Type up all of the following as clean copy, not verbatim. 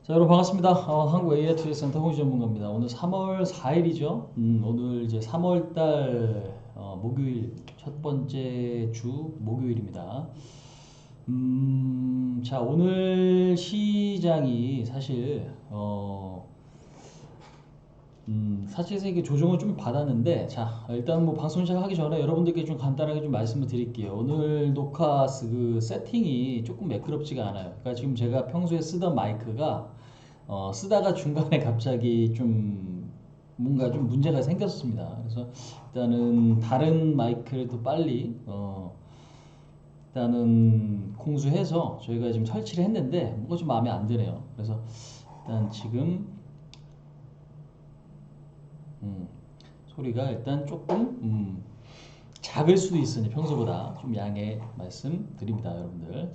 자, 여러분 반갑습니다. 한국 AI 투자센터 홍시 전문가입니다. 오늘 3월 4일이죠. 오늘 이제 3월 달 목요일 첫 번째 주 목요일입니다. 자, 오늘 시장이 사실 이게 조정을 좀 받았는데, 자, 일단 뭐 방송 시작하기 전에 여러분들께 좀 간단하게 좀 말씀을 드릴게요. 오늘 녹화 그 세팅이 조금 매끄럽지가 않아요. 그러니까 지금 제가 평소에 쓰던 마이크가 쓰다가 중간에 갑자기 좀 뭔가 좀 문제가 생겼습니다. 그래서 일단은 다른 마이크를 또 빨리 일단은 공수해서 저희가 지금 설치를 했는데 뭔가 좀 마음에 안 드네요. 그래서 일단 지금 소리가 일단 조금 작을 수도 있으니 평소보다 좀 양해 말씀드립니다, 여러분들.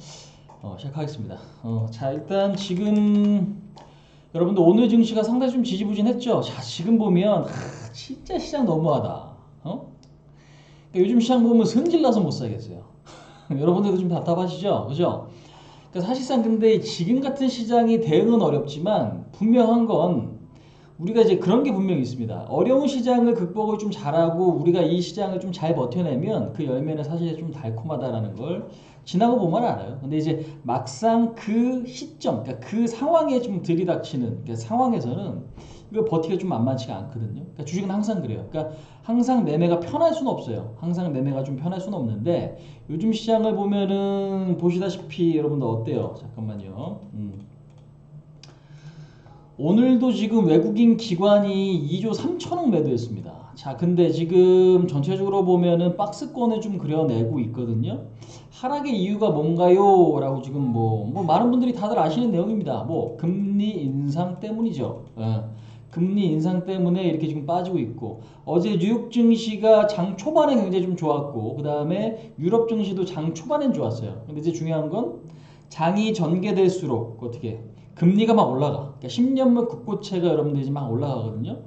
시작하겠습니다. 자, 일단 지금 여러분들 오늘 증시가 상당히 좀 지지부진했죠. 자, 지금 보면 진짜 시장 너무하다. 그러니까 요즘 시장 보면 성질나서 못 사겠어요. 여러분들도 좀 답답하시죠, 그죠? 그러니까 사실상 근데 지금 같은 시장이 대응은 어렵지만 분명한 건 우리가 이제 그런 게 분명히 있습니다. 어려운 시장을 극복을 좀 잘하고 우리가 이 시장을 좀 잘 버텨내면 그 열매는 사실 좀 달콤하다라는 걸 지나고 보면 알아요. 근데 이제 막상 그 시점, 그러니까 그 상황에 좀 들이닥치는 그러니까 상황에서는 이거 버티기가 좀 만만치가 않거든요. 그러니까 주식은 항상 그래요. 그러니까 항상 매매가 편할 수는 없어요. 항상 매매가 좀 편할 수는 없는데 요즘 시장을 보면은 보시다시피 여러분들 어때요? 잠깐만요. 오늘도 지금 외국인 기관이 2조 3천억 매도했습니다. 자, 근데 지금 전체적으로 보면은 박스권을 좀 그려내고 있거든요. 하락의 이유가 뭔가요? 라고 지금 뭐 많은 분들이 다들 아시는 내용입니다. 뭐 금리 인상 때문이죠. 금리 인상 때문에 이렇게 지금 빠지고 있고 어제 뉴욕 증시가 장 초반에 굉장히 좀 좋았고 그 다음에 유럽 증시도 장 초반엔 좋았어요. 근데 이제 중요한 건 장이 전개될수록 어떻게 금리가 막 올라가. 그러니까 10년물 국고채가 여러분들 이제 막 올라가거든요.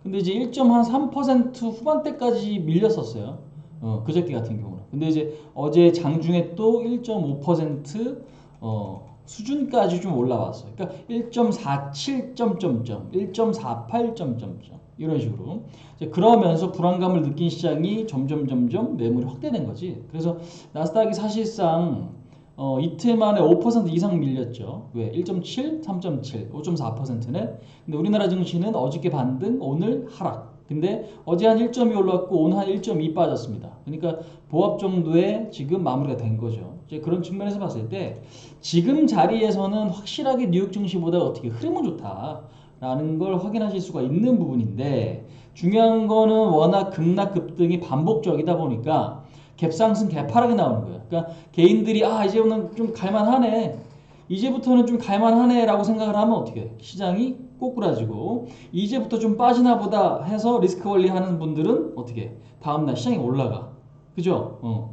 근데 이제 1.3% 후반대까지 밀렸었어요. 그저께 같은 경우는. 근데 이제 어제 장중에 또 1.5% 수준까지 좀 올라왔어요. 그러니까 1.47 점점점, 1.48 점점점 이런 식으로. 이제 그러면서 불안감을 느낀 시장이 점점 매물이 확대된 거지. 그래서 나스닥이 사실상 이틀 만에 5% 이상 밀렸죠. 왜? 1.7, 3.7, 5.4%네. 근데 우리나라 증시는 어저께 반등, 오늘 하락. 근데 어제 한 1.2 올랐고 오늘 한 1.2 빠졌습니다. 그러니까 보합 정도의 지금 마무리가 된 거죠. 이제 그런 측면에서 봤을 때 지금 자리에서는 확실하게 뉴욕 증시보다 어떻게 흐름은 좋다라는 걸 확인하실 수가 있는 부분인데 중요한 거는 워낙 급락 급등이 반복적이다 보니까 갭상승 갭하락이 나오는 거예요. 그러니까 개인들이 이제부터는 좀 갈만하네. 이제부터는 좀 갈만하네 라고 생각을 하면 어떻게 해? 시장이 꼬꾸라지고 이제부터 좀 빠지나 보다 해서 리스크 관리하는 분들은 어떻게 해? 다음날 시장이 올라가. 그죠? 그러니까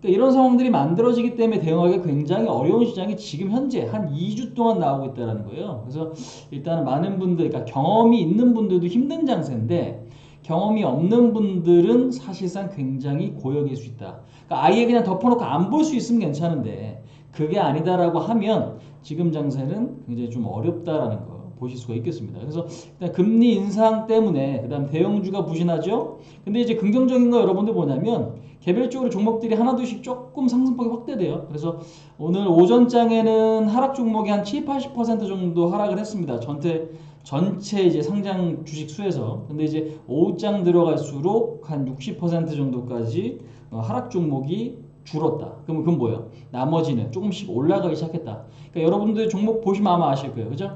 이런 상황들이 만들어지기 때문에 대응하기가 굉장히 어려운 시장이 지금 현재 한 2주 동안 나오고 있다는 거예요. 그래서 일단은 많은 분들, 그러니까 경험이 있는 분들도 힘든 장세인데 경험이 없는 분들은 사실상 굉장히 고역일 수 있다. 그러니까 아예 그냥 덮어놓고 안 볼 수 있으면 괜찮은데 그게 아니다라고 하면 지금 장세는 굉장히 좀 어렵다라는 거 보실 수가 있겠습니다. 그래서 일단 금리 인상 때문에 그다음 대형주가 부진하죠. 근데 이제 긍정적인 거 여러분들 뭐냐면 개별적으로 종목들이 하나둘씩 조금 상승폭이 확대돼요. 그래서 오늘 오전장에는 하락 종목이 한 7, 80% 정도 하락을 했습니다. 전체 이제 상장 주식 수에서. 근데 이제 오후장 들어갈수록 한 60% 정도까지 하락 종목이 줄었다. 그러면 그건 뭐예요? 나머지는 조금씩 올라가기 시작했다. 그러니까 여러분들 종목 보시면 아마 아실 거예요. 그죠?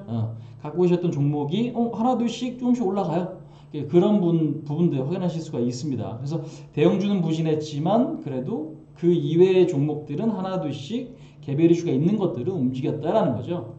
갖고 계셨던 종목이 하나둘씩 조금씩 올라가요. 그런 부분들 확인하실 수가 있습니다. 그래서 대형주는 부진했지만 그래도 그 이외의 종목들은 하나둘씩 개별 이슈가 있는 것들은 움직였다라는 거죠.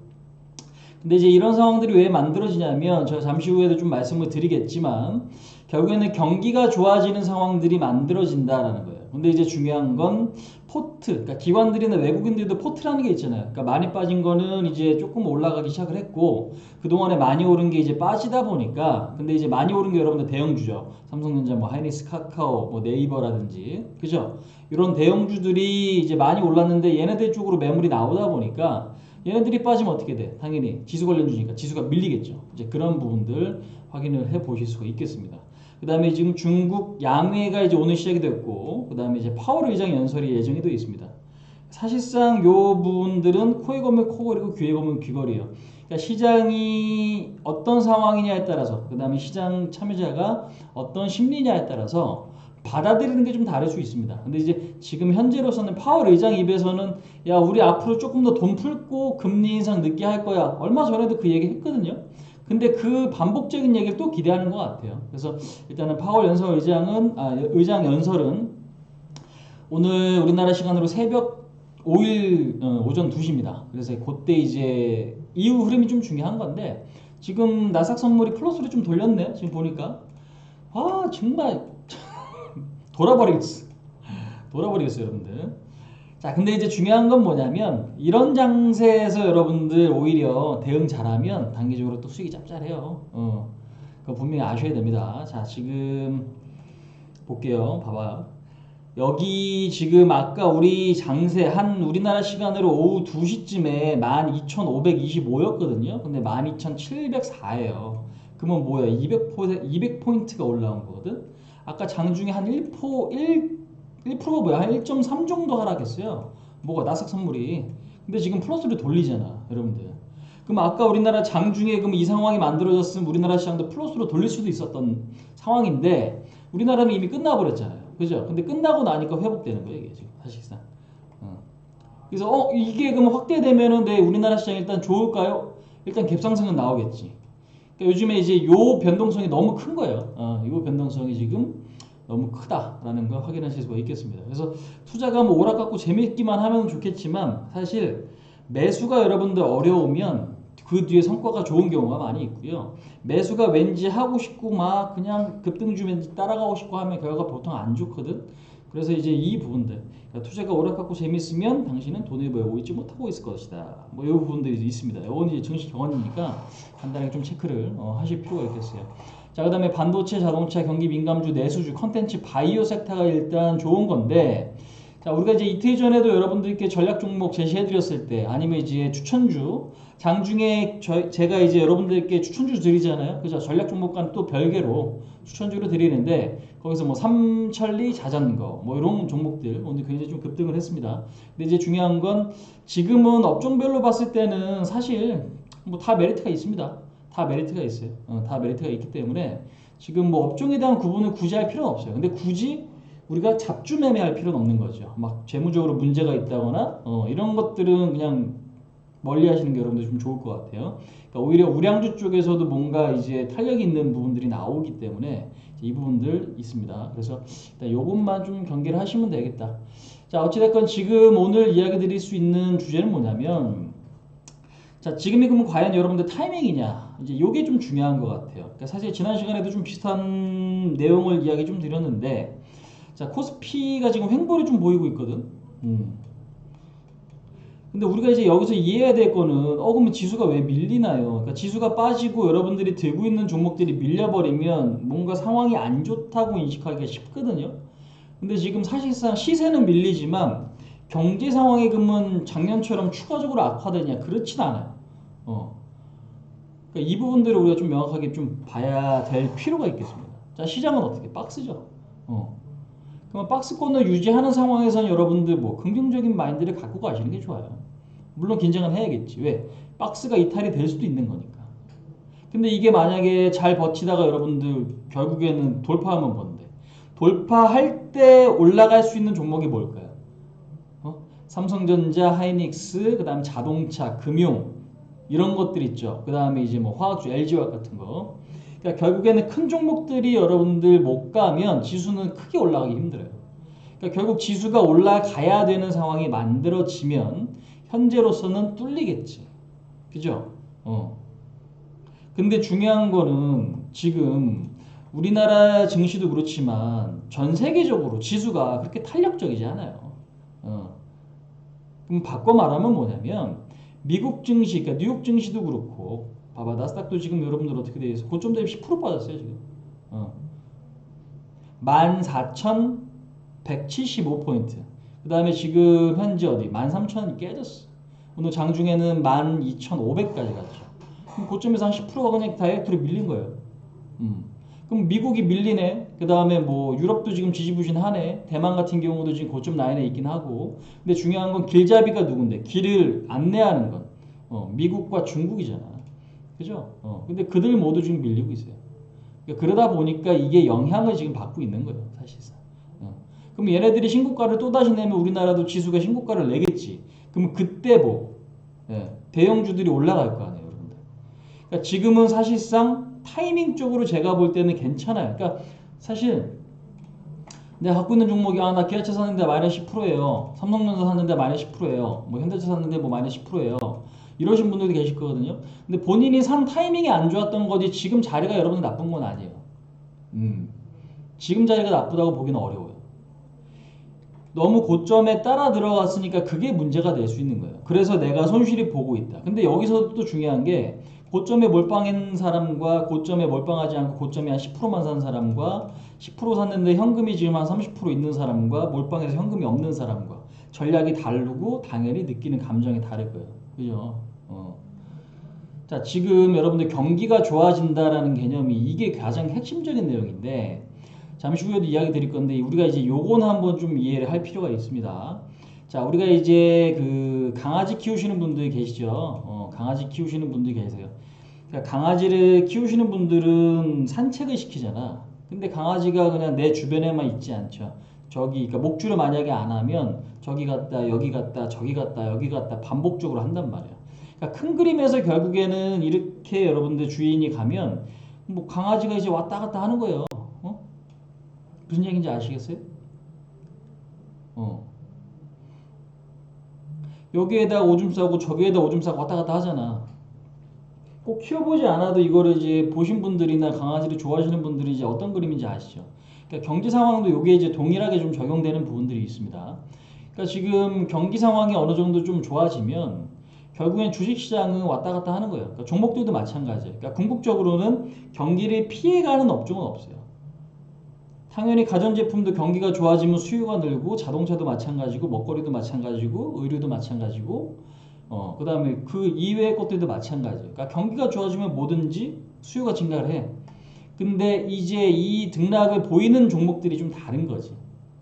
근데 이제 이런 상황들이 왜 만들어지냐면 제가 잠시 후에도 좀 말씀을 드리겠지만 결국에는 경기가 좋아지는 상황들이 만들어진다라는 거예요. 근데 이제 중요한 건 포트, 그러니까 기관들이나 외국인들도 포트라는 게 있잖아요. 그러니까 많이 빠진 거는 이제 조금 올라가기 시작을 했고 그동안에 많이 오른 게 이제 빠지다 보니까 근데 이제 많이 오른 게 여러분들 대형주죠. 삼성전자, 뭐 하이닉스, 카카오, 뭐 네이버라든지 그죠? 이런 대형주들이 이제 많이 올랐는데 얘네들 쪽으로 매물이 나오다 보니까 얘네들이 빠지면 어떻게 돼? 당연히 지수 관련주니까 지수가 밀리겠죠. 이제 그런 부분들 확인을 해 보실 수가 있겠습니다. 그 다음에 지금 중국 양회가 이제 오늘 시작이 됐고, 그 다음에 이제 파월 의장 연설이 예정이 되어 있습니다. 사실상 요 부분들은 코에 걸면 코걸이고 귀에 걸면 귀걸이에요. 그러니까 시장이 어떤 상황이냐에 따라서, 그 다음에 시장 참여자가 어떤 심리냐에 따라서 받아들이는 게 좀 다를 수 있습니다. 근데 이제 지금 현재로서는 파월 의장 입에서는 야, 우리 앞으로 조금 더 돈 풀고 금리 인상 늦게 할 거야. 얼마 전에도 그 얘기 했거든요. 근데 그 반복적인 얘기를 또 기대하는 것 같아요. 그래서 일단은 파월 의장 연설은 오늘 우리나라 시간으로 새벽 5일 오전 2시입니다. 그래서 그때 이제 이후 흐름이 좀 중요한 건데 지금 나스닥 선물이 플러스로 좀 돌렸네요. 지금 보니까 정말 돌아버리겠어. 돌아버리겠어요, 여러분들. 자, 근데 이제 중요한 건 뭐냐면 이런 장세에서 여러분들 오히려 대응 잘하면 단기적으로 또 수익이 짭짤해요. 그거 분명히 아셔야 됩니다. 자, 지금 볼게요. 봐봐요. 여기 지금 아까 우리 장세 한 우리나라 시간으로 오후 2시쯤에 12,525였거든요. 근데 12,704예요. 그러면 뭐야? 200포인트가 올라온 거거든. 아까 장중에 한 1%가 뭐야? 한 1.3 정도 하락했어요. 뭐가 나스닥 선물이. 근데 지금 플러스로 돌리잖아, 여러분들. 그럼 아까 우리나라 장중에 그럼 이 상황이 만들어졌으면 우리나라 시장도 플러스로 돌릴 수도 있었던 상황인데 우리나라는 이미 끝나버렸잖아요. 그죠? 근데 끝나고 나니까 회복되는 거예요, 이게 지금 사실상. 그래서 이게 그럼 확대되면은 우리나라 시장 일단 좋을까요? 일단 갭상승은 나오겠지. 그러니까 요즘에 이제 요 변동성이 너무 큰 거예요. 요 변동성이 지금 너무 크다라는 걸 확인하실 수가 있겠습니다. 그래서 투자가 뭐 오락가고 재밌기만 하면 좋겠지만 사실 매수가 여러분들 어려우면 그 뒤에 성과가 좋은 경우가 많이 있고요. 매수가 왠지 하고 싶고 막 그냥 급등주 왠지 따라가고 싶고 하면 결과가 보통 안 좋거든. 그래서 이제 이 부분들 그러니까 투자가 오락가고 재밌으면 당신은 돈을 벌고 있지 못하고 있을 것이다. 뭐 이 부분들이 있습니다. 이건 이제 정식 경험이니까 간단하게 좀 체크를 하실 필요가 있겠어요. 자, 그 다음에 반도체, 자동차, 경기 민감주, 내수주, 컨텐츠, 바이오 섹터가 일단 좋은 건데 자, 우리가 이제 이틀 전에도 여러분들께 전략 종목 제시해드렸을 때 아니면 이제 추천주 장중에 제가 이제 여러분들께 추천주 드리잖아요. 그죠? 전략 종목과는 또 별개로 추천주를 드리는데 거기서 뭐 삼천리, 자전거 뭐 이런 종목들 오늘 굉장히 좀 급등을 했습니다. 근데 이제 중요한 건 지금은 업종별로 봤을 때는 사실 뭐 다 메리트가 있습니다. 다 메리트가 있어요. 다 메리트가 있기 때문에 지금 뭐 업종에 대한 구분을 굳이 할 필요는 없어요. 근데 굳이 우리가 잡주 매매할 필요는 없는 거죠. 막 재무적으로 문제가 있다거나 이런 것들은 그냥 멀리 하시는 게 여러분들 좀 좋을 것 같아요. 그러니까 오히려 우량주 쪽에서도 뭔가 이제 탄력이 있는 부분들이 나오기 때문에 이 부분들 있습니다. 그래서 일단 요것만 좀 경계를 하시면 되겠다. 자, 어찌됐건 지금 오늘 이야기 드릴 수 있는 주제는 뭐냐면 자, 지금이 그러면 과연 여러분들 타이밍이냐 이제 요게 좀 중요한 것 같아요. 그러니까 사실 지난 시간에도 좀 비슷한 내용을 이야기 좀 드렸는데 자, 코스피가 지금 횡보를 좀 보이고 있거든. 근데 우리가 이제 여기서 이해해야 될 거는 그러면 지수가 왜 밀리나요? 그러니까 지수가 빠지고 여러분들이 들고 있는 종목들이 밀려버리면 뭔가 상황이 안 좋다고 인식하기가 쉽거든요. 근데 지금 사실상 시세는 밀리지만 경제 상황이 그러면 작년처럼 추가적으로 악화되냐? 그렇진 않아요. 그러니까 이 부분들을 우리가 좀 명확하게 좀 봐야 될 필요가 있겠습니다. 자, 시장은 어떻게? 박스죠. 그럼 박스권을 유지하는 상황에서는 여러분들 뭐 긍정적인 마인드를 갖고 가시는 게 좋아요. 물론 긴장은 해야겠지. 왜? 박스가 이탈이 될 수도 있는 거니까. 근데 이게 만약에 잘 버티다가 여러분들 결국에는 돌파하면 뭔데? 돌파할 때 올라갈 수 있는 종목이 뭘까요? 삼성전자, 하이닉스, 그 다음 자동차, 금융 이런 것들 있죠. 그 다음에 이제 뭐 화학주, LG화학 같은 거. 그러니까 결국에는 큰 종목들이 여러분들 못 가면 지수는 크게 올라가기 힘들어요. 그러니까 결국 지수가 올라가야 되는 상황이 만들어지면 현재로서는 뚫리겠지. 그죠? 근데 중요한 거는 지금 우리나라 증시도 그렇지만 전 세계적으로 지수가 그렇게 탄력적이지 않아요. 그럼 바꿔 말하면 뭐냐면 미국 증시, 그러니까 뉴욕 증시도 그렇고 봐봐 나스닥도 지금 여러분들 어떻게 돼 있어? 고점 대비 10% 빠졌어요 지금. 14,175포인트. 그 다음에 지금 현재 어디? 13,000이 깨졌어. 오늘 장중에는 12,500까지 갔죠. 그럼 고점에서 한 10%가 그냥 다이렉트로 밀린 거예요. 그럼 미국이 밀리네. 그 다음에 뭐 유럽도 지금 지지부진하네. 대만 같은 경우도 지금 고점 라인에 있긴 하고. 근데 중요한 건 길잡이가 누군데? 길을 안내하는 건 미국과 중국이잖아. 그죠? 근데 그들 모두 지금 밀리고 있어요. 그러니까 그러다 보니까 이게 영향을 지금 받고 있는 거예요, 사실상. 그럼 얘네들이 신고가를 또다시 내면 우리나라도 지수가 신고가를 내겠지. 그럼 그때 뭐 대형주들이 올라갈 거 아니에요, 여러분들. 그러니까 지금은 사실상 타이밍적으로 제가 볼 때는 괜찮아요. 그러니까 사실 내가 갖고 있는 종목이 나 기아차 샀는데 마이너스 10%예요. 삼성전자 샀는데 마이너스 10%예요. 뭐 현대차 샀는데 뭐 마이너스 10%예요. 이러신 분들도 계실 거거든요. 근데 본인이 산 타이밍이 안 좋았던 거지 지금 자리가 여러분들 나쁜 건 아니에요. 지금 자리가 나쁘다고 보기는 어려워요. 너무 고점에 따라 들어갔으니까 그게 문제가 될 수 있는 거예요. 그래서 내가 손실이 보고 있다. 근데 여기서 또 중요한 게 고점에 몰빵한 사람과 고점에 몰빵하지 않고 고점에 한 10%만 산 사람과 10% 샀는데 현금이 지금 한 30% 있는 사람과 몰빵해서 현금이 없는 사람과 전략이 다르고 당연히 느끼는 감정이 다를 거예요. 그죠? 자, 지금 여러분들 경기가 좋아진다라는 개념이 이게 가장 핵심적인 내용인데 잠시 후에도 이야기 드릴 건데 우리가 이제 요거는 한번 좀 이해를 할 필요가 있습니다. 자, 우리가 이제 그 강아지 키우시는 분들 계시죠? 강아지 키우시는 분들 계세요. 그러니까 강아지를 키우시는 분들은 산책을 시키잖아. 근데 강아지가 그냥 내 주변에만 있지 않죠. 저기, 그러니까 목줄을 만약에 안 하면 저기 갔다 여기 갔다 저기 갔다 여기 갔다 반복적으로 한단 말이야. 그러니까 큰 그림에서 결국에는 이렇게 여러분들 주인이 가면 뭐 강아지가 이제 왔다 갔다 하는 거예요. 무슨 얘기인지 아시겠어요? 여기에다 오줌 싸고 저기에다 오줌 싸고 왔다 갔다 하잖아. 꼭 키워보지 않아도 이거를 이제 보신 분들이나 강아지를 좋아하시는 분들이 이제 어떤 그림인지 아시죠? 그러니까 경기 상황도 요게 이제 동일하게 좀 적용되는 부분들이 있습니다. 그러니까 지금 경기 상황이 어느 정도 좀 좋아지면 결국엔 주식시장은 왔다 갔다 하는 거예요. 그러니까 종목들도 마찬가지예요. 그러니까 궁극적으로는 경기를 피해가는 업종은 없어요. 당연히 가전제품도 경기가 좋아지면 수요가 늘고 자동차도 마찬가지고 먹거리도 마찬가지고 의류도 마찬가지고 그 다음에 그 이외의 것들도 마찬가지예요. 그러니까 경기가 좋아지면 뭐든지 수요가 증가를 해. 근데 이제 이 등락을 보이는 종목들이 좀 다른 거지.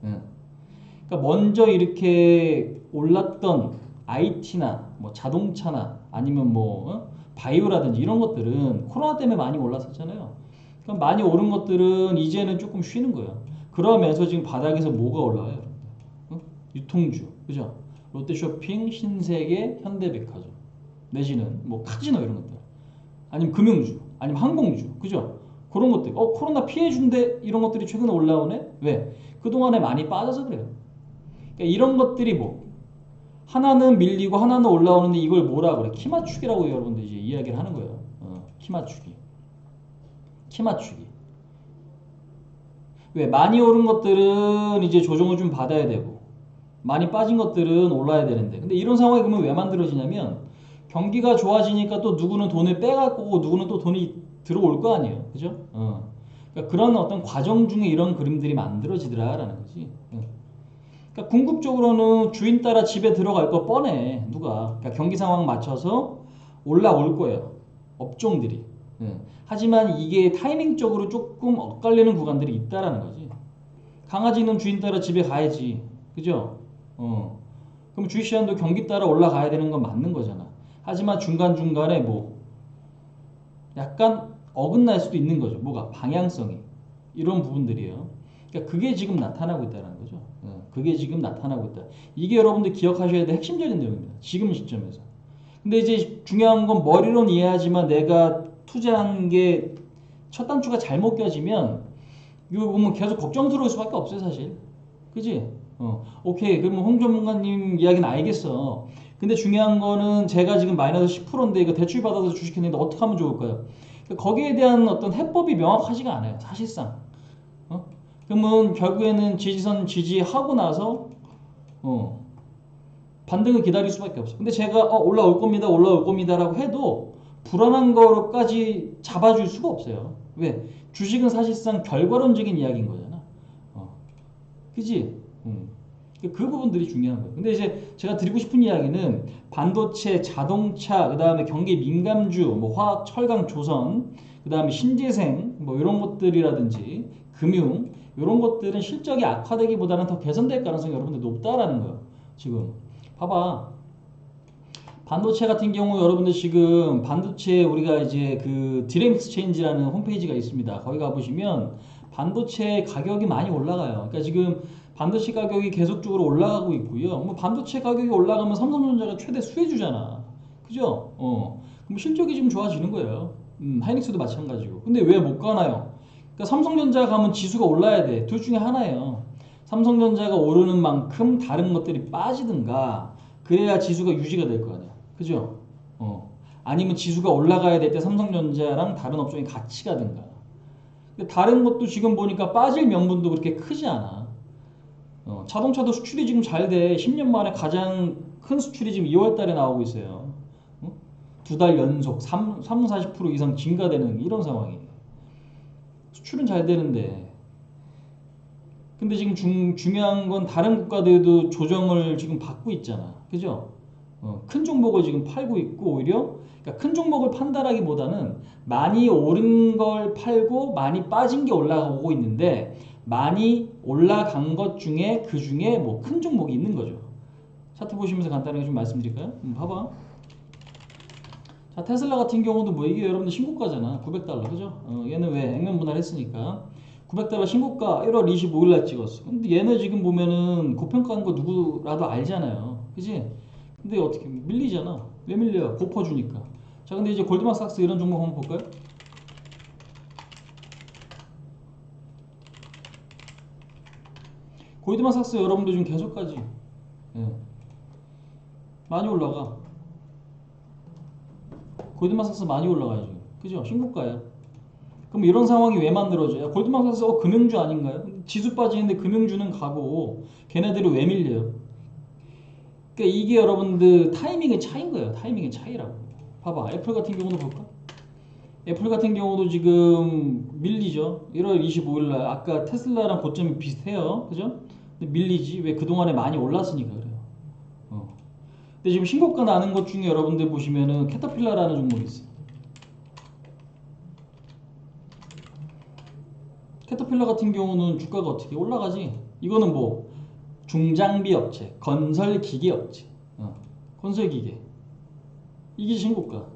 그러니까 먼저 이렇게 올랐던 IT나 뭐 자동차나 아니면 뭐 바이오라든지 이런 것들은 코로나 때문에 많이 올랐었잖아요. 그럼 많이 오른 것들은 이제는 조금 쉬는 거예요. 그러면서 지금 바닥에서 뭐가 올라와요? 유통주, 그죠? 롯데쇼핑, 신세계, 현대백화점 내지는 뭐 카지노 이런 것들, 아니면 금융주, 아니면 항공주, 그죠? 그런 것들. 코로나 피해준대 이런 것들이 최근에 올라오네. 왜? 그동안에 많이 빠져서 그래요. 그러니까 이런 것들이 뭐 하나는 밀리고 하나는 올라오는데 이걸 뭐라 그래? 키 맞추기라고 여러분들 이제 이야기를 하는 거예요. 키 맞추기. 키 맞추기. 왜? 많이 오른 것들은 이제 조정을 좀 받아야 되고 많이 빠진 것들은 올라야 되는데 근데 이런 상황이 그러면 왜 만들어지냐면 경기가 좋아지니까 또 누구는 돈을 빼갈 거고 누구는 또 돈이 들어올 거 아니에요. 그죠? 그러니까 그런 어떤 과정 중에 이런 그림들이 만들어지더라라는 거지. 그러니까 궁극적으로는 주인 따라 집에 들어갈 거 뻔해. 누가. 그러니까 경기 상황 맞춰서 올라올 거예요. 업종들이. 하지만 이게 타이밍적으로 조금 엇갈리는 구간들이 있다라는 거지. 강아지는 주인 따라 집에 가야지. 그죠? 그럼 주식시장도 경기 따라 올라가야 되는 건 맞는 거잖아. 하지만 중간중간에 뭐 약간 어긋날 수도 있는 거죠. 뭐가? 방향성이. 이런 부분들이에요. 그러니까 그게 지금 나타나고 있다는 거죠. 그게 지금 나타나고 있다. 이게 여러분들 기억하셔야 될 핵심적인 내용입니다. 지금 시점에서. 근데 이제 중요한 건 머리로는 이해하지만 내가 투자한 게 첫 단추가 잘못 껴지면 이거 보면 계속 걱정스러울 수밖에 없어요, 사실. 그지? 오케이. 그러면 홍 전문가님 이야기는 알겠어. 근데 중요한 거는 제가 지금 마이너스 10%인데 이거 대출 받아서 주식했는데 어떻게 하면 좋을까요? 거기에 대한 어떤 해법이 명확하지가 않아요, 사실상. 그러면 결국에는 지지선 지지하고 나서 반등을 기다릴 수밖에 없어. 근데 제가 올라올 겁니다, 올라올 겁니다라고 해도 불안한 거까지 잡아줄 수가 없어요. 왜? 주식은 사실상 결과론적인 이야기인 거잖아. 그지? 그 부분들이 중요한 거예요. 근데 이제 제가 드리고 싶은 이야기는 반도체, 자동차, 그 다음에 경기 민감주, 뭐 화학, 철강, 조선, 그 다음에 신재생, 뭐 이런 것들이라든지 금융, 이런 것들은 실적이 악화되기보다는 더 개선될 가능성이 여러분들 높다라는 거예요. 지금 봐봐. 반도체 같은 경우 여러분들 지금 반도체 우리가 이제 그 디램엑스체인지라는 홈페이지가 있습니다. 거기 가보시면 반도체 가격이 많이 올라가요. 그러니까 지금 반도체 가격이 계속적으로 올라가고 있고요. 뭐 반도체 가격이 올라가면 삼성전자가 최대 수혜주잖아. 그죠? 그럼 실적이 지금 좋아지는 거예요. 하이닉스도 마찬가지고. 근데 왜 못 가나요? 그러니까 삼성전자 가면 지수가 올라야 돼. 둘 중에 하나예요. 삼성전자가 오르는 만큼 다른 것들이 빠지든가 그래야 지수가 유지가 될 거 아니야. 그죠? 아니면 지수가 올라가야 될 때 삼성전자랑 다른 업종이 같이 가든가. 근데 다른 것도 지금 보니까 빠질 명분도 그렇게 크지 않아. 자동차도 수출이 지금 잘 돼. 10년 만에 가장 큰 수출이 지금 2월 달에 나오고 있어요. 두 달 연속 40% 이상 증가되는 이런 상황이에요. 수출은 잘 되는데. 근데 지금 중요한 건 다른 국가들도 조정을 지금 받고 있잖아. 그죠? 큰 종목을 지금 팔고 있고 오히려 그러니까 큰 종목을 판다라기보다는 많이 오른 걸 팔고 많이 빠진 게 올라오고 있는데 많이 올라간 것 중에 그 중에 뭐 큰 종목이 있는 거죠. 차트 보시면서 간단하게 좀 말씀드릴까요? 봐봐. 자, 테슬라 같은 경우도 뭐 이게 여러분들 신고가잖아. 900달러 그죠? 얘는 왜 액면 분할했으니까 900달러 신고가 1월 25일 날 찍었어. 근데 얘네 지금 보면은 고평가한 거 누구라도 알잖아요. 그지? 근데 어떻게 밀리잖아. 왜 밀려? 고퍼 주니까. 자, 근데 이제 골드만삭스 이런 종목 한번 볼까요? 골드만삭스 여러분들 지금 계속까지 많이 올라가. 골드만삭스 많이 올라가요 지금. 그죠? 신고가예요. 그럼 이런 상황이 왜 만들어져요? 골드만삭스 금융주 아닌가요? 지수 빠지는데 금융주는 가고 걔네들이 왜 밀려요? 그러니까 이게 여러분들 타이밍의 차이인 거예요. 타이밍의 차이라고. 봐봐. 애플 같은 경우도 볼까? 애플 같은 경우도 지금 밀리죠. 1월 25일 날 아까 테슬라랑 고점이 비슷해요. 그죠? 근데 밀리지. 왜 그동안에 많이 올랐으니까 그래요. 근데 지금 신고가 나는 것 중에 여러분들 보시면은 캐터필러라는 종목이 있어요. 캐터필러 같은 경우는 주가가 어떻게 올라가지? 이거는 뭐 중장비 업체, 건설 기계 업체, 건설 기계 이게 신고가.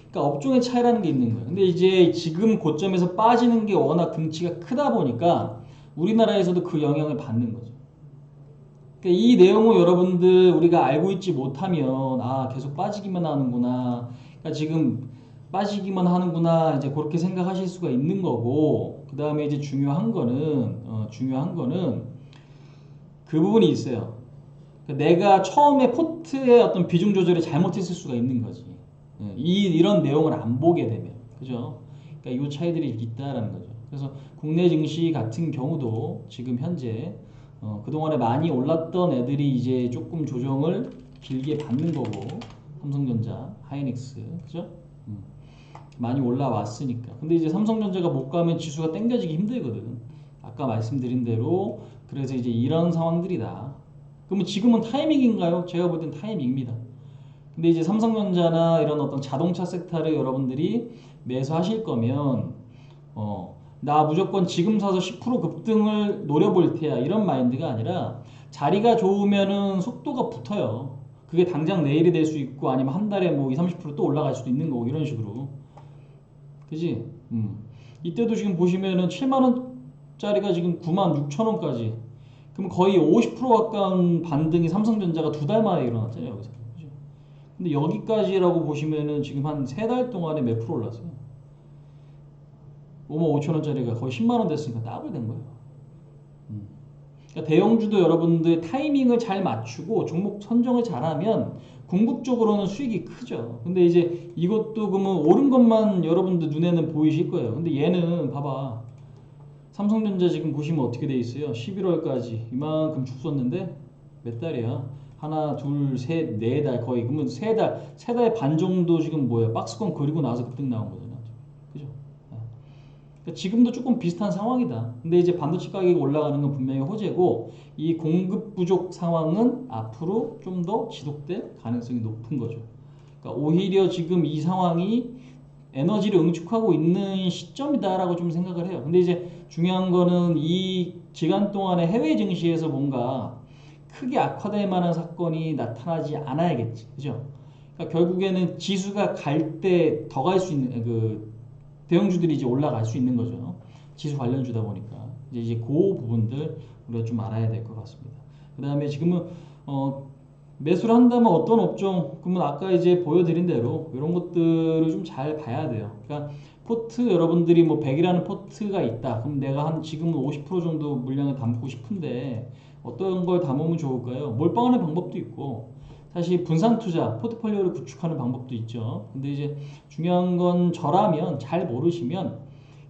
그러니까 업종의 차이라는 게 있는 거예요. 근데 이제 지금 고점에서 빠지는 게 워낙 등치가 크다 보니까 우리나라에서도 그 영향을 받는 거죠. 그러니까 이 내용을 여러분들 우리가 알고 있지 못하면 계속 빠지기만 하는구나. 그러니까 지금 빠지기만 하는구나 이제 그렇게 생각하실 수가 있는 거고 그 다음에 이제 중요한 거는 그 부분이 있어요. 그러니까 내가 처음에 포트의 어떤 비중 조절을 잘못했을 수가 있는 거지. 이런 내용을 안 보게 되면 그죠? 그러니까 이 차이들이 있다라는 거죠. 그래서 국내 증시 같은 경우도 지금 현재 그동안에 많이 올랐던 애들이 이제 조금 조정을 길게 받는 거고 삼성전자, 하이닉스 그죠? 많이 올라왔으니까. 근데 이제 삼성전자가 못 가면 지수가 땡겨지기 힘들거든. 아까 말씀드린 대로 그래서 이제 이런 상황들이다. 그러면 지금은 타이밍인가요? 제가 볼 땐 타이밍입니다. 근데 이제 삼성전자나 이런 어떤 자동차 섹터를 여러분들이 매수하실 거면 나 무조건 지금 사서 10% 급등을 노려볼 테야 이런 마인드가 아니라 자리가 좋으면은 속도가 붙어요. 그게 당장 내일이 될 수 있고 아니면 한 달에 뭐 20, 30%또 올라갈 수도 있는 거고 이런 식으로. 그지? 이때도 지금 보시면은 7만원짜리가 지금 96,000원까지. 그럼 거의 50% 가까운 반등이 삼성전자가 두 달 만에 일어났잖아요, 여기서. 그죠? 근데 여기까지라고 보시면은 지금 한 세 달 동안에 몇 프로 올랐어요? 55,000원짜리가 거의 10만원 됐으니까 더블 된 거예요. 그러니까 대형주도 여러분들 타이밍을 잘 맞추고 종목 선정을 잘하면 궁극적으로는 수익이 크죠. 근데 이제 이것도 그러면 오른 것만 여러분들 눈에는 보이실 거예요. 근데 얘는 봐봐. 삼성전자 지금 보시면 어떻게 돼 있어요? 11월까지 이만큼 쭉 썼는데 몇 달이야? 하나, 둘, 셋, 네 달 거의. 그러면 세 달 반 정도 지금 뭐야? 박스권 그리고 나서 급등 나온 거잖아. 그죠? 그러니까 지금도 조금 비슷한 상황이다. 근데 이제 반도체 가격이 올라가는 건 분명히 호재고 이 공급 부족 상황은 앞으로 좀 더 지속될 가능성이 높은 거죠. 그러니까 오히려 지금 이 상황이 에너지를 응축하고 있는 시점이다라고 좀 생각을 해요. 근데 이제 중요한 거는 이 기간 동안에 해외 증시에서 뭔가 크게 악화될 만한 사건이 나타나지 않아야겠지. 그죠? 그러니까 결국에는 지수가 갈 때 더 갈 수 있는 대형주들이 이제 올라갈 수 있는 거죠. 지수 관련주다 보니까 이제 그 부분들 우리가 좀 알아야 될 것 같습니다. 그 다음에 지금은 매수를 한다면 어떤 업종? 그러면 아까 이제 보여드린 대로 이런 것들을 좀 잘 봐야 돼요. 그러니까 포트 여러분들이 뭐 100이라는 포트가 있다. 그럼 내가 한 지금은 50% 정도 물량을 담고 싶은데 어떤 걸 담으면 좋을까요? 몰빵하는 방법도 있고 사실 분산 투자, 포트폴리오를 구축하는 방법도 있죠. 근데 이제 중요한 건 저라면 잘 모르시면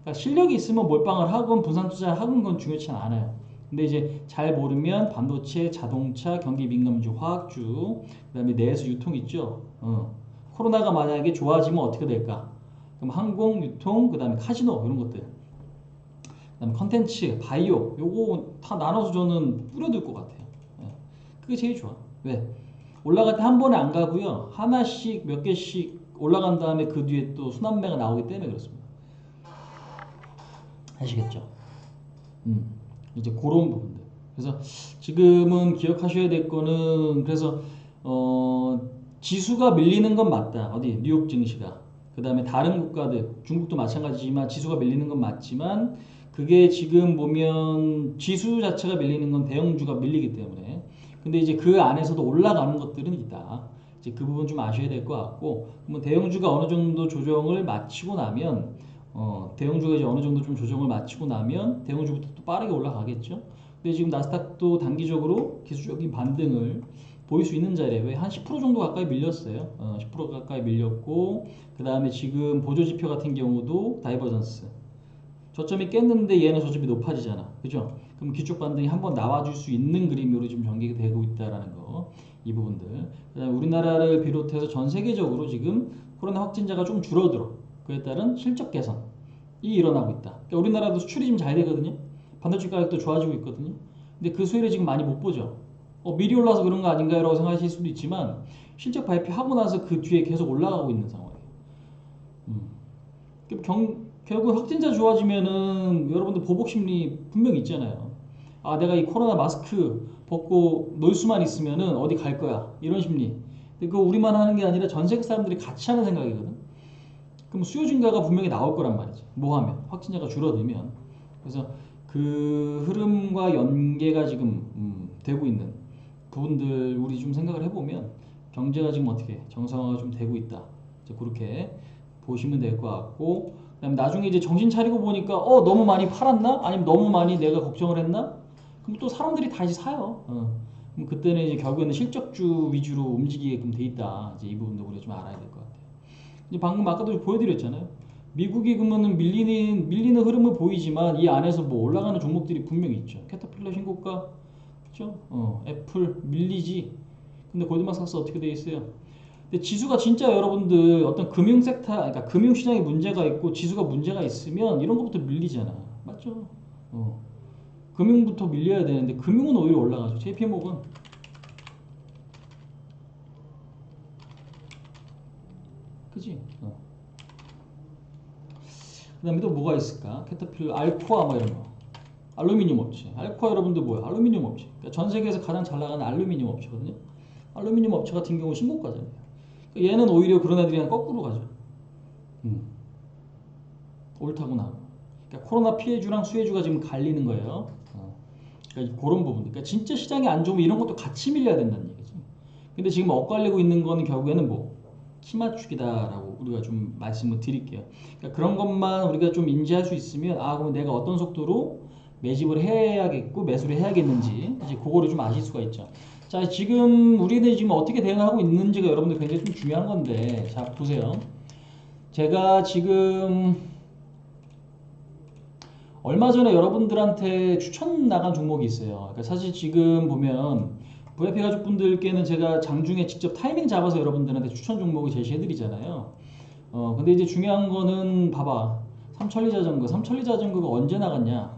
그러니까 실력이 있으면 몰빵을 하건 분산 투자를 하건 건 중요치 않아요. 근데 이제 잘 모르면 반도체, 자동차, 경기 민감주, 화학주, 그다음에 내수 유통 있죠. 코로나가 만약에 좋아지면 어떻게 될까? 그럼 항공, 유통, 그다음에 카지노 이런 것들. 그다음에 컨텐츠, 바이오 요거 다 나눠서 저는 뿌려둘 것 같아요. 그게 제일 좋아. 왜? 올라갈 때 한 번에 안 가고요. 하나씩 몇 개씩 올라간 다음에 그 뒤에 또 순환매가 나오기 때문에 그렇습니다. 아시겠죠? 이제 그런 부분들. 그래서 지금은 기억하셔야 될 거는 그래서 지수가 밀리는 건 맞다. 어디 뉴욕 증시가. 그 다음에 다른 국가들 중국도 마찬가지지만 지수가 밀리는 건 맞지만 그게 지금 보면 지수 자체가 밀리는 건 대형주가 밀리기 때문에 근데 이제 그 안에서도 올라가는 것들은 있다. 이제 그 부분 좀 아셔야 될 것 같고 뭐 대형주가 어느 정도 조정을 마치고 나면 대형주가 이제 어느 정도 좀 조정을 마치고 나면 대형주부터 또 빠르게 올라가겠죠. 근데 지금 나스닥도 단기적으로 기술적인 반등을 보일 수 있는 자리에 왜 한 10% 정도 가까이 밀렸어요. 10% 가까이 밀렸고 그 다음에 지금 보조지표 같은 경우도 다이버전스 저점이 깼는데 얘는 저점이 높아지잖아. 그죠? 그럼 기축 반등이 한번 나와줄 수 있는 그림으로 지금 전개가 되고 있다라는 거. 이 부분들. 그다음에 우리나라를 비롯해서 전 세계적으로 지금 코로나 확진자가 좀 줄어들어. 그에 따른 실적 개선이 일어나고 있다. 그러니까 우리나라도 수출이 좀 잘 되거든요. 반도체 가격도 좋아지고 있거든요. 근데 그 수혜를 지금 많이 못 보죠. 미리 올라서 그런 거 아닌가요? 라고 생각하실 수도 있지만 실적 발표하고 나서 그 뒤에 계속 올라가고 있는 상황이에요. 결국 확진자 좋아지면은 여러분들 보복 심리 분명히 있잖아요. 아, 내가 이 코로나 마스크 벗고 놀 수만 있으면은 어디 갈 거야. 이런 심리. 근데 그거 우리만 하는 게 아니라 전 세계 사람들이 같이 하는 생각이거든. 그럼 수요 증가가 분명히 나올 거란 말이지. 뭐 하면? 확진자가 줄어들면. 그래서 그 흐름과 연계가 지금 되고 있는 부분들 우리 좀 생각을 해보면 경제가 지금 어떻게 정상화가 좀 되고 있다. 이제 그렇게 보시면 될 것 같고 그다음에 나중에 이제 정신 차리고 보니까 너무 많이 팔았나? 아니면 너무 많이 내가 걱정을 했나? 그럼 또 사람들이 다시 사요. 그럼 그때는 이제 결국에는 실적주 위주로 움직이게끔 돼 있다. 이제 이 부분도 우리가 좀 알아야 될 것 같아요. 이제 방금 아까도 보여드렸잖아요. 미국이 그러면은 밀리는 흐름을 보이지만 이 안에서 뭐 올라가는 종목들이 분명히 있죠. 캐터필러 신고가, 그렇죠? 애플 밀리지. 근데 골드만삭스 어떻게 돼 있어요? 근데 지수가 진짜 여러분들 어떤 금융 섹터, 그러니까 금융 시장에 문제가 있고 지수가 문제가 있으면 이런 것부터 밀리잖아. 맞죠? 금융부터 밀려야 되는데 금융은 오히려 올라가죠. JP모건 그지? 그 다음에 또 뭐가 있을까? 캐터필러, 알코아 뭐 이런 거. 알루미늄 업체. 알코아 여러분들 뭐야? 알루미늄 업체. 그러니까 전 세계에서 가장 잘 나가는 알루미늄 업체거든요. 알루미늄 업체 같은 경우 신고가잖아요. 그러니까 얘는 오히려 그런 애들이랑 거꾸로 가죠. 옳다고 나오고. 그러니까 코로나 피해주랑 수혜주가 지금 갈리는 거예요. 그러니까 그런 부분. 그러니까 진짜 시장이 안 좋으면 이런 것도 같이 밀려야 된다는 얘기죠. 근데 지금 엇갈리고 있는 거는 결국에는 뭐 키 맞추기다라고 우리가 좀 말씀을 드릴게요. 그러니까 그런 것만 우리가 좀 인지할 수 있으면 그럼 내가 어떤 속도로 매집을 해야겠고 매수를 해야겠는지 이제 그거를 좀 아실 수가 있죠. 자, 지금 우리는 지금 어떻게 대응하고 있는지가 여러분들 굉장히 좀 중요한 건데 자 보세요. 제가 지금 얼마 전에 여러분들한테 추천 나간 종목이 있어요. 그러니까 사실 지금 보면 VIP 가족분들께는 제가 장중에 직접 타이밍 잡아서 여러분들한테 추천 종목을 제시해 드리잖아요. 근데 이제 중요한 거는 봐봐. 삼천리 자전거. 삼천리 자전거가 언제 나갔냐?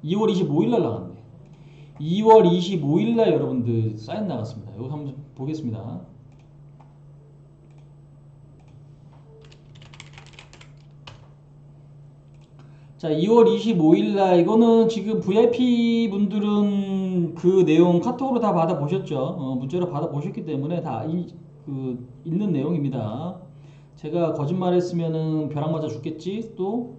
2월 25일 날 나갔네. 2월 25일 날 여러분들 사인 나갔습니다. 이거 한번 보겠습니다. 자, 2월 25일 날 이거는 지금 VIP 분들은 그 내용 카톡으로 다 받아보셨죠? 문자로 받아보셨기 때문에 다 있는 내용입니다. 제가 거짓말했으면은 벼락 맞아 죽겠지 또.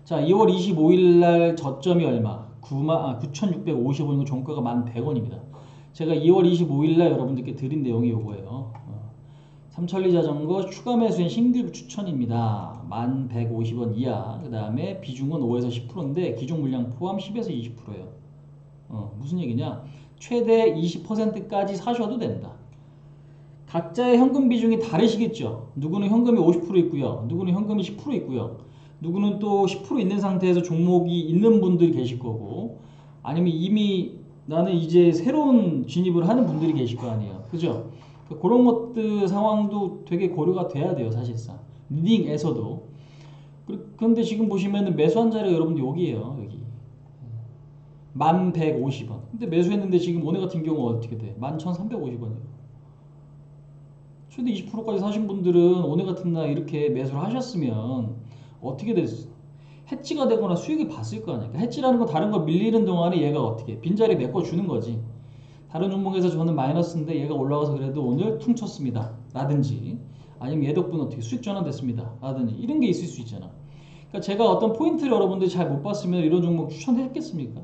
자, 2월 25일 날 저점이 얼마? 9,650원이고 종가가 1,100원입니다. 제가 2월 25일 날 여러분들께 드린 내용이 요거예요. 삼천리 자전거 추가 매수엔 신규 추천입니다. 1,150원 이하. 그 다음에 비중은 5에서 10%인데 기존 물량 포함 10에서 20%예요. 무슨 얘기냐? 최대 20%까지 사셔도 된다. 각자의 현금 비중이 다르시겠죠. 누구는 현금이 50% 있고요. 누구는 현금이 10% 있고요. 누구는 또 10% 있는 상태에서 종목이 있는 분들이 계실 거고, 아니면 이미 나는 이제 새로운 진입을 하는 분들이 계실 거 아니에요. 그죠? 그런 것들 상황도 되게 고려가 돼야 돼요, 사실상. 리딩에서도. 그런데 지금 보시면은 매수한 자리가 여러분들 여기에요, 여기. 1,150원. 근데 매수했는데 지금 오늘 같은 경우 어떻게 돼? 11,350원이에요. 최대 20%까지 사신 분들은 오늘 같은 날 이렇게 매수를 하셨으면 어떻게 됐어? 해지가 되거나 수익이 봤을 거 아니야. 해지라는 건 다른 거 밀리는 동안에 얘가 어떻게 빈자리 메꿔주는 거지. 다른 종목에서 저는 마이너스인데 얘가 올라가서 그래도 오늘 퉁쳤습니다 라든지, 아니면 얘 덕분에 어떻게 수익 전환됐습니다 라든지, 이런 게 있을 수 있잖아. 그러니까 제가 어떤 포인트를 여러분들이 잘 못 봤으면 이런 종목 추천했겠습니까?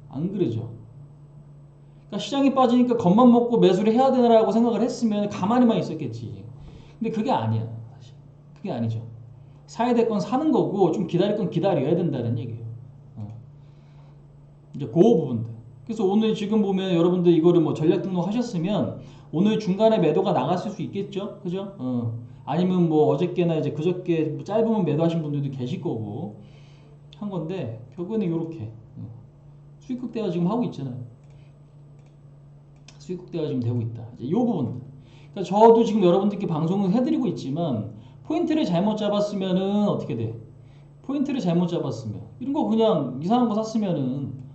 안 그러죠. 그러니까 시장이 빠지니까 겉만 먹고 매수를 해야 되나라고 생각을 했으면 가만히만 있었겠지. 근데 그게 아니야, 사실. 그게 아니죠. 사야 될 건 사는 거고 좀 기다릴 건 기다려야 된다는 얘기예요. 이제 그 부분들. 그래서 오늘 지금 보면 여러분들 이거를 뭐 전략 등록하셨으면 오늘 중간에 매도가 나갔을 수 있겠죠, 그죠? 아니면 뭐 어저께나 이제 그저께 짧으면 매도하신 분들도 계실 거고 한 건데, 결국에는 이렇게 수익 극대화 지금 하고 있잖아요. 수익 극대화 지금 되고 있다. 이제 이 부분들. 그러니까 저도 지금 여러분들께 방송을 해드리고 있지만 포인트를 잘못 잡았으면은 어떻게 돼? 포인트를 잘못 잡았으면 이런 거 그냥 이상한 거 샀으면은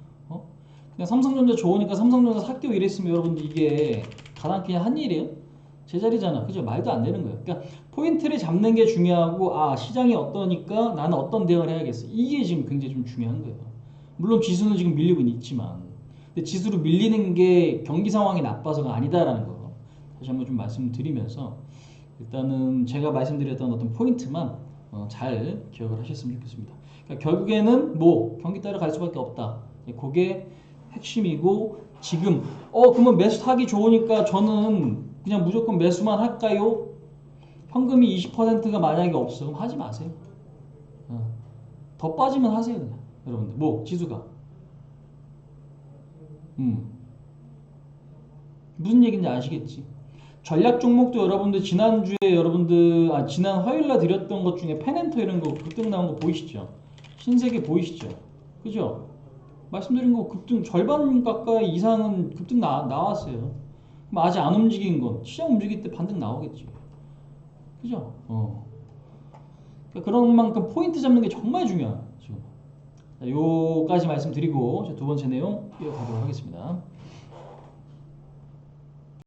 그냥 삼성전자 좋으니까 삼성전자 살게요 이랬으면 여러분들 이게 가장 그냥 한 일이에요? 제자리잖아. 그죠? 말도 안 되는 거예요. 그러니까 포인트를 잡는 게 중요하고, 시장이 어떠니까 나는 어떤 대응을 해야겠어. 이게 지금 굉장히 좀 중요한 거예요. 물론 지수는 지금 밀리고 있지만, 근데 지수로 밀리는 게 경기 상황이 나빠서가 아니다라는 거 다시 한번 좀 말씀드리면서, 일단은 제가 말씀드렸던 어떤 포인트만 잘 기억을 하셨으면 좋겠습니다. 그러니까 결국에는 뭐 경기 따라갈 수밖에 없다. 그게 핵심이고, 지금 그러면 매수 타기 좋으니까 저는 그냥 무조건 매수만 할까요? 현금이 20%가 만약에 없어, 그럼 하지 마세요. 더 빠지면 하세요, 그냥. 여러분들 뭐 지수가 무슨 얘기인지 아시겠지? 전략 종목도 여러분들 지난주에 지난 화요일날 드렸던 것 중에 페넨터 이런 거 급등 나온 거 보이시죠? 신세계 보이시죠? 그죠? 말씀드린 거 급등 절반 가까이 이상은 급등 나왔어요. 그럼 아직 안 움직인 건 시장 움직일 때 반등 나오겠지. 그죠? 그러니까 그런 만큼 포인트 잡는 게 정말 중요해요. 지금. 요까지 말씀드리고 두 번째 내용 이어가도록 하겠습니다.